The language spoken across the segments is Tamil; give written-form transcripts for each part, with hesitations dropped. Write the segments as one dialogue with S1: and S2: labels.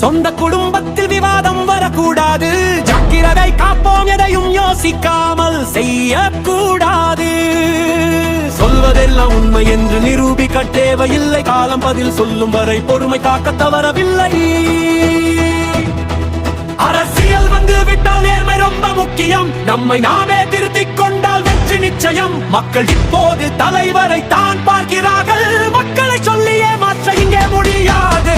S1: சொந்த குடும்பத்தில் விவாதம் வரக்கூடாது. ஜாக்கிரதை காப்போம், எதையும் யோசிக்காமல் செய்யக்கூடாது. சொல்வதெல்லாம் உண்மை என்று நிரூபிக்க தேவையில்லை. காலம் பதில் சொல்லும் வரை பொறுமை காக்க தவறவில்லை. அரசியல் வந்து விட்டால் நேர்மை ரொம்ப முக்கியம். நம்மை நாமே திருத்திக் கொண்டால் வெற்றி நிச்சயம். மக்கள் இப்போது தலைவரை தான் பார்க்கிறார்கள். மக்களை சொல்லியே மாற்ற இங்கே முடியாது.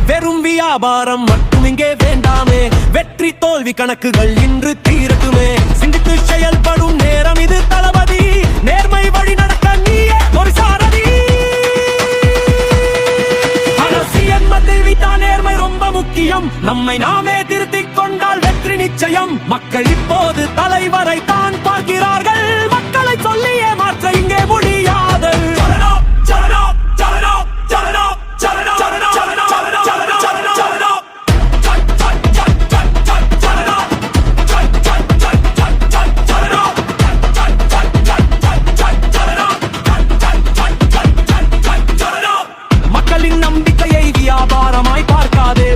S1: வெறும் வியாபாரம் மட்டும் இங்கே வேண்டாமே. வெற்றி தோல்வி கணக்குகள் இன்று தீரட்டுமே. சிந்தித்து செயல்படும் நேரம் இது தளபதி. நேர்மை வழி நடக்க நீயே ஒரு சாரதி. அரசியல் மத்திவிட்டால் நேர்மை ரொம்ப முக்கியம். நம்மை நாமே திருத்திக் கொண்டால் வெற்றி நிச்சயம். மக்கள் இப்போது தலைவரை தான் பார்க்கிறார்கள். மக்களை சொல்லியே மாற்ற இங்கே முடியாது.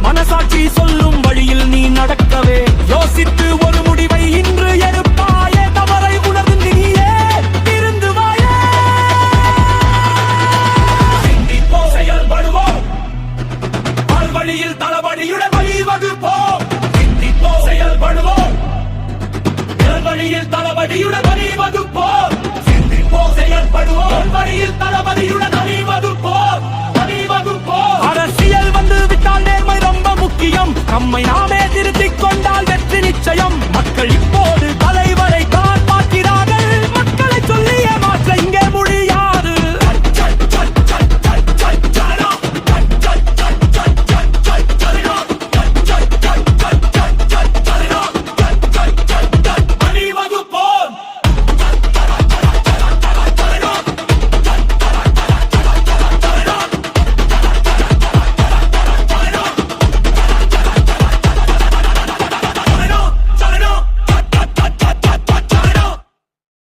S1: மனசாட்சி சொல்லும் வழியில் நீ நடக்கவே யோசித்து ஒரு முடிவை இன்று எடுப்பாயே. தவறை உணர்ந்து நீயே திருந்துவாயே. சிந்திப்போம், செயல்படுவோம், வழியில் தளபதியுடன் வழிவகுப்போம். சிந்திப்போம், செயல்படுவோம், வழியில் தளபதியுடன் வழிவகுப்போம். சிந்திப்போம், செயல்படுவோம், வழியில் தளபதியுடன் வழிவகுப்போம். அரசியல் வந்து விட்டால் நேர்மை ரொம்ப முக்கியம். நம்மை நாமே திருத்திக் கொண்டால்